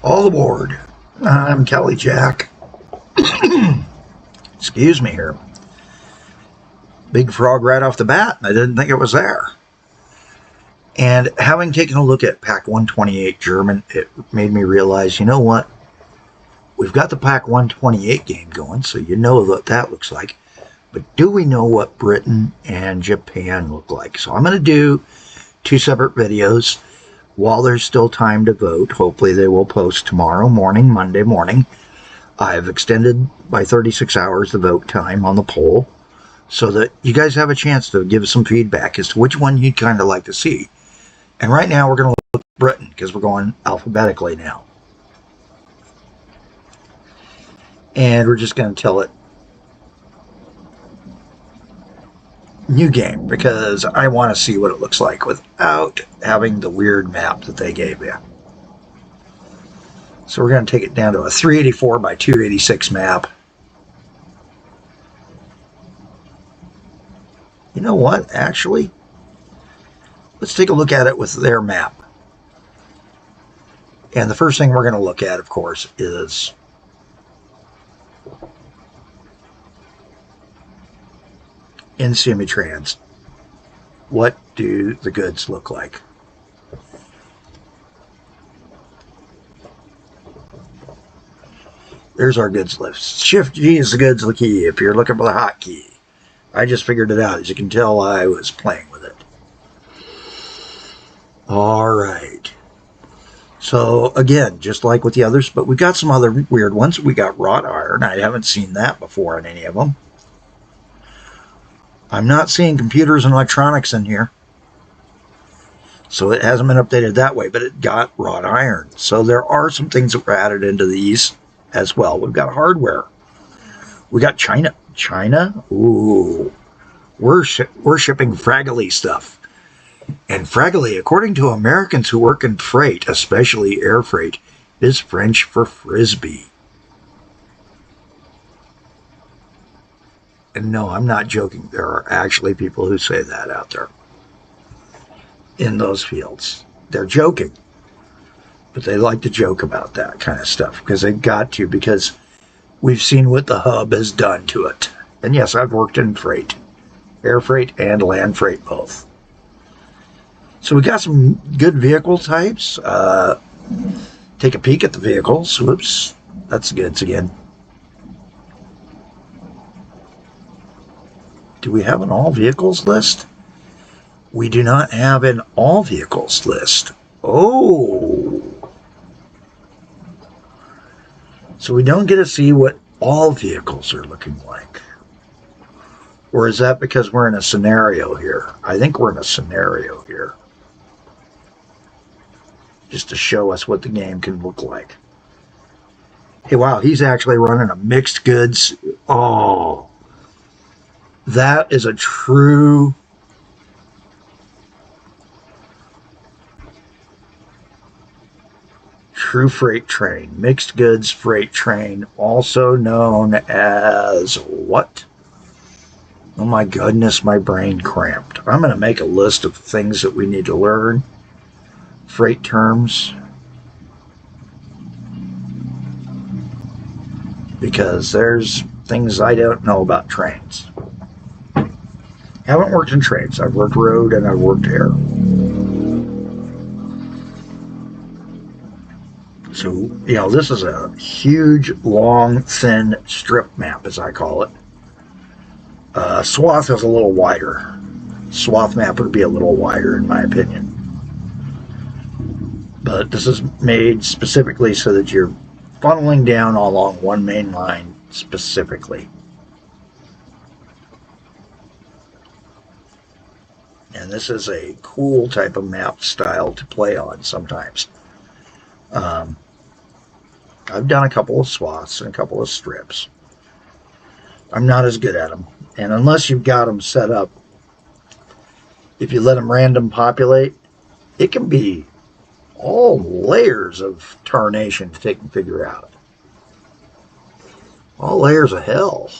All aboard. I'm Kelly Jack. Excuse me here. Big frog right off the bat, and I didn't think it was there. And having taken a look at Pak128 German, it made me realize, you know what? We've got the Pak128 game going, so you know what that looks like. But do we know what Britain and Japan look like? So I'm going to do two separate videos while there's still time to vote. Hopefully they will post tomorrow morning, Monday morning. I've extended by 36 hours the vote time on the poll so that you guys have a chance to give some feedback as to which one you'd kind of like to see. And right now we're going to look at Britain because we're going alphabetically now. And we're just going to tell it new game because I want to see what it looks like without having the weird map that they gave you. So we're going to take it down to a 384 by 286 map. You know what, actually? Let's take a look at it with their map. And the first thing we're going to look at, of course, is in Simutrans. What do the goods look like? There's our goods list. Shift G is the goods key if you're looking for the hotkey. I just figured it out. As you can tell, I was playing with it. All right. So, again, just like with the others, but we got some other weird ones. We got wrought iron. I haven't seen that before in any of them. I'm not seeing computers and electronics in here. So it hasn't been updated that way, but it got wrought iron. So there are some things that were added into these as well. We've got hardware. We got China. China? Ooh. We're shipping Fraggly stuff. And Fraggly, according to Americans who work in freight, especially air freight, is French for frisbee. And no, I'm not joking. There are actually people who say that out there in those fields. They're joking. But they like to joke about that kind of stuff because they've got to, because we've seen what the hub has done to it. And yes, I've worked in freight, air freight and land freight both. So we got some good vehicle types. Take a peek at the vehicles. Whoops, that's goods again. Do we have an all vehicles list? We do not have an all vehicles list. Oh. So we don't get to see what all vehicles are looking like. Or is that because we're in a scenario here? I think we're in a scenario here. Just to show us what the game can look like. Hey, wow, he's actually running a mixed goods. Oh. That is a true freight train. Mixed goods freight train, also known as what? Oh my goodness, my brain cramped. I'm going to make a list of things that we need to learn. Freight terms. Because there's things I don't know about trains. Haven't worked in trains. I've worked road and I've worked air. So, you know, this is a huge, long, thin strip map, as I call it. Swath is a little wider. Swath map would be a little wider, in my opinion. But this is made specifically so that you're funneling down along one main line specifically. And this is a cool type of map style to play on sometimes. I've done a couple of swaths and a couple of strips. I'm not as good at them. And unless you've got them set up, if you let them random populate, it can be all layers of tarnation to take and figure out. All layers of hell.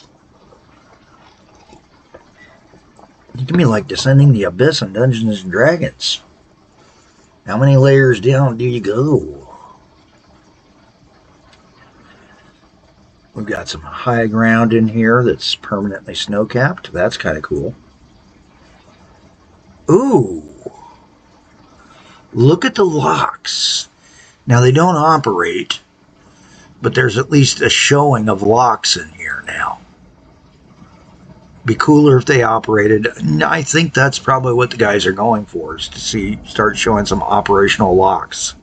You can be like descending the abyss in Dungeons and Dragons. How many layers down do you go? We've got some high ground in here that's permanently snow-capped. That's kind of cool. Ooh. Look at the locks. Now, they don't operate, but there's at least a showing of locks in here now. Be cooler if they operated. I think that's probably what the guys are going for, is to start showing some operational locks.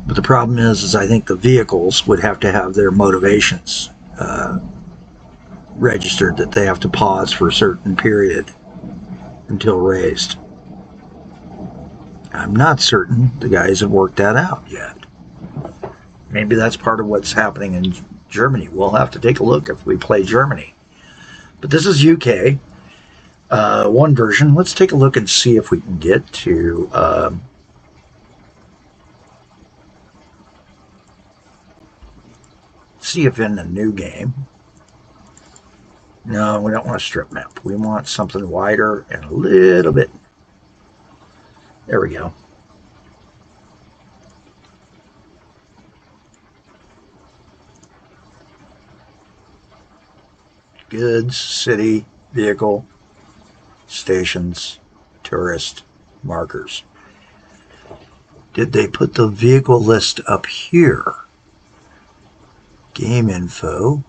But the problem is I think the vehicles would have to have their motivations registered, that they have to pause for a certain period until raised. I'm not certain the guys have worked that out yet. Maybe that's part of what's happening in Germany. We'll have to take a look if we play Germany. But this is UK, one version. Let's take a look and see if we can get to see if in the new game. No, we don't want a strip map. We want something wider and a little bit. There we go. Goods, city, vehicle, stations, tourist, markers. Did they put the vehicle list up here? Game info.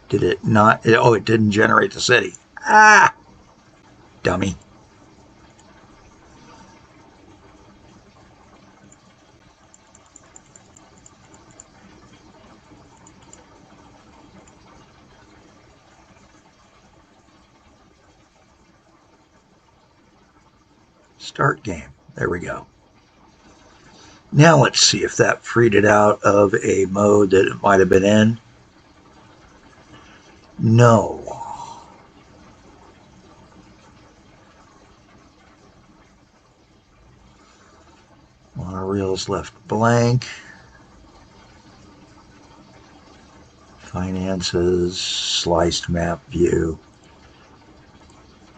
Did it not? Oh, it didn't generate the city. Ah! Dummy. Start game. There we go. Now let's see if that freed it out of a mode that it might have been in. No. Monorail's left blank. Finances, sliced map view.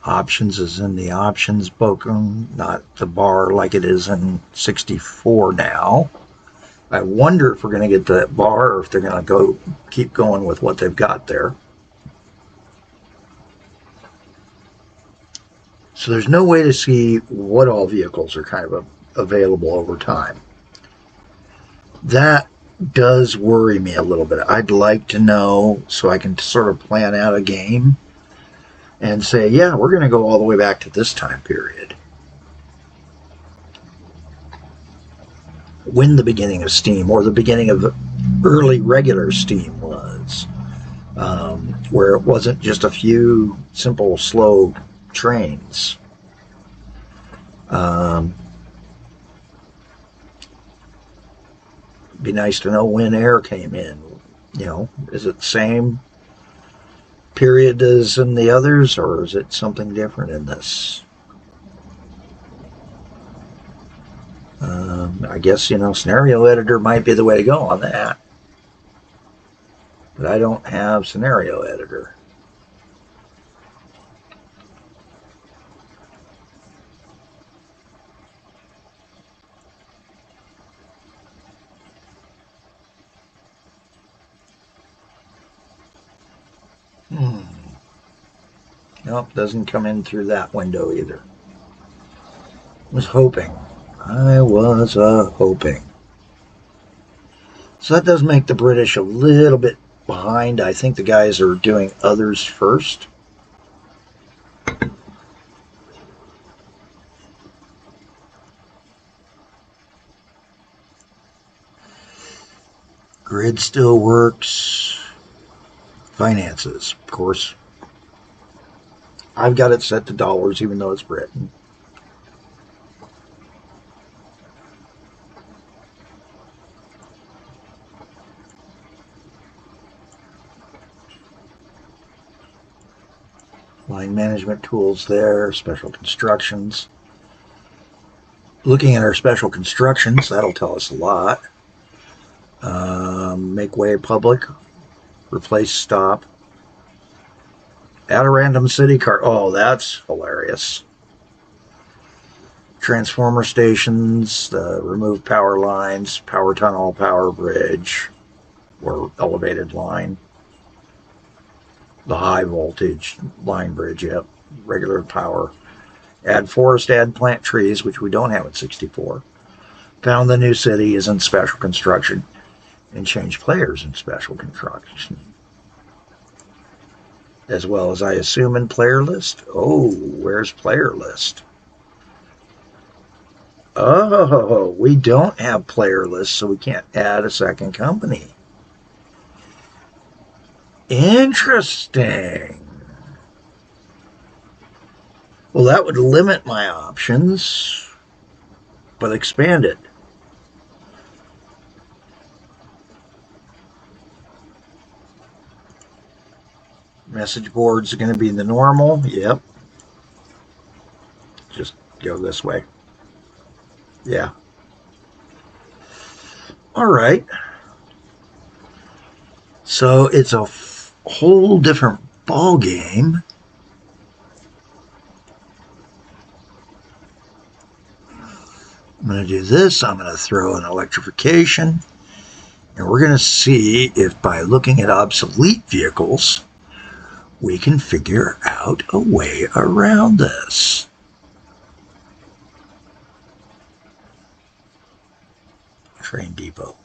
Options is in the options book, not the bar like it is in 64 now. I wonder if we're going to get that bar or if they're going to keep going with what they've got there. So there's no way to see what all vehicles are kind of available over time. That does worry me a little bit. I'd like to know so I can sort of plan out a game and say, yeah, we're going to go all the way back to this time period. When the beginning of Steam or the beginning of early regular Steam was, where it wasn't just a few simple, slow trains. Be nice to know when Air came in. You know, is it the same period as in the others, or is it something different in this? I guess, you know, scenario editor might be the way to go on that. But I don't have scenario editor. Nope, doesn't come in through that window either. Was hoping. I was hoping. So that does make the British a little bit behind. I think the guys are doing others first. Grid still works. Finances, of course. I've got it set to dollars even though it's Britain. Line management tools there, special constructions. Looking at our special constructions, that'll tell us a lot. Make way public, replace stop. Add a random city car. Oh, that's hilarious. transformer stations, the removed power lines, power tunnel, power bridge, or elevated line, the high voltage line bridge, yep, regular power. Add forest, add plant trees, which we don't have at 64. Found the new city is in special construction, and change players in special construction. As well as, I assume, in player list. Oh, where's player list? Oh, we don't have player list, so we can't add a second company. Interesting. Well, that would limit my options, but expand it. Message boards are going to be the normal. Yep. Just go this way. Yeah. All right. So it's a whole different ball game. I'm going to do this. I'm going to throw an electrification. And we're going to see if by looking at obsolete vehicles, we can figure out a way around this. Train depot.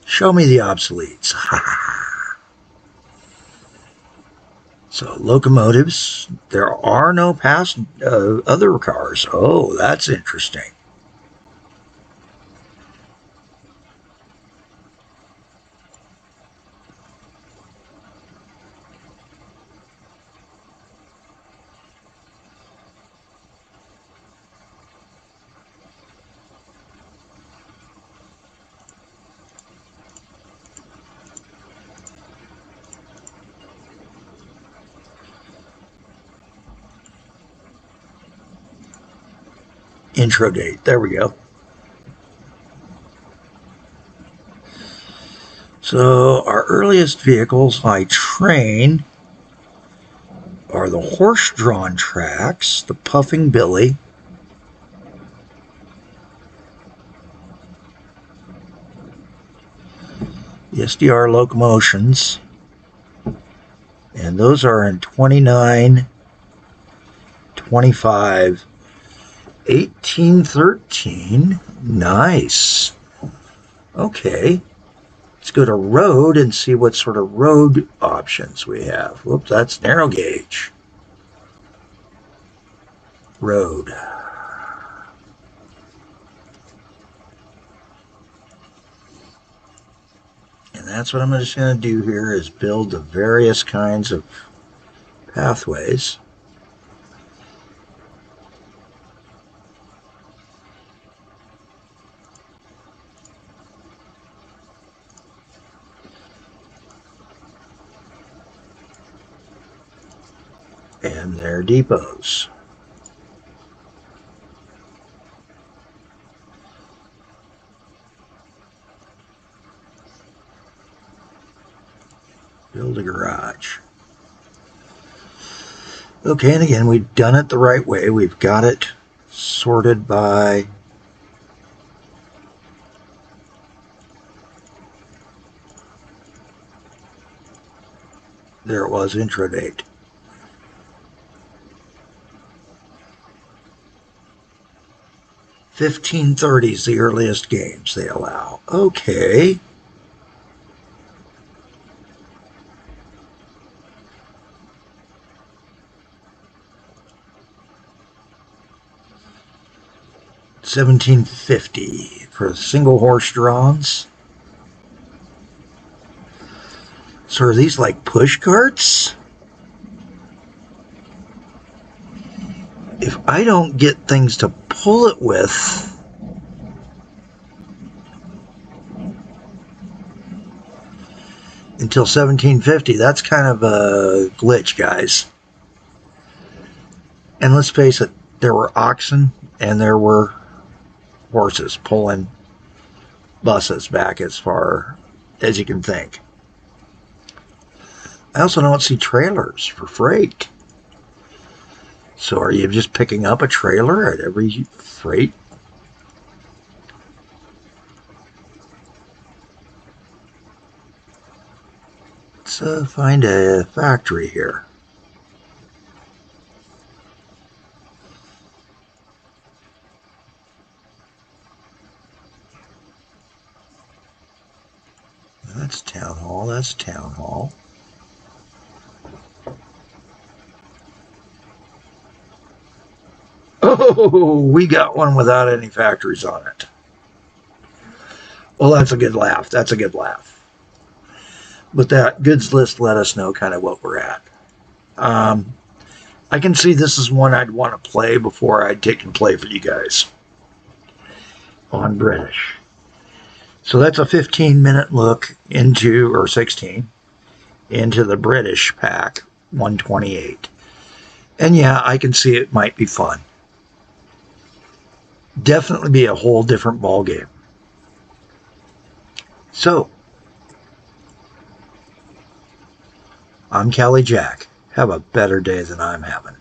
Show me the obsoletes. So locomotives, there are no past other cars. Oh, that's interesting. Intro date. There we go. So our earliest vehicles by train are the horse-drawn tracks, the Puffing Billy, the SDR locomotions, and those are in 29, 25, 1813. Nice. Okay. Let's go to road and see what sort of road options we have. Whoops, that's narrow gauge. Road. And that's what I'm just going to do here is build the various kinds of pathways. And their depots. Build a garage. Okay, and again, we've done it the right way. We've got it sorted by there it was, intro date. 1530 is the earliest games they allow. Okay. $17.50 for single horse drawns. So are these like push carts? If I don't get things to pull it with, until 1750, that's kind of a glitch, guys. And let's face it, there were oxen and there were horses pulling buses back as far as you can think. I also don't see trailers for freight. So are you just picking up a trailer at every freight? Let's find a factory here. That's town hall. That's town hall. Oh, we got one without any factories on it. Well, that's a good laugh. That's a good laugh. But that goods list let us know kind of what we're at. I can see this is one I'd want to play before I'd take and play for you guys on British. So that's a 15-minute look into, or 16, into the British Pak 128. And yeah, I can see it might be fun. Definitely be a whole different ball game. So, I'm Callie Jack. Have a better day than I'm having.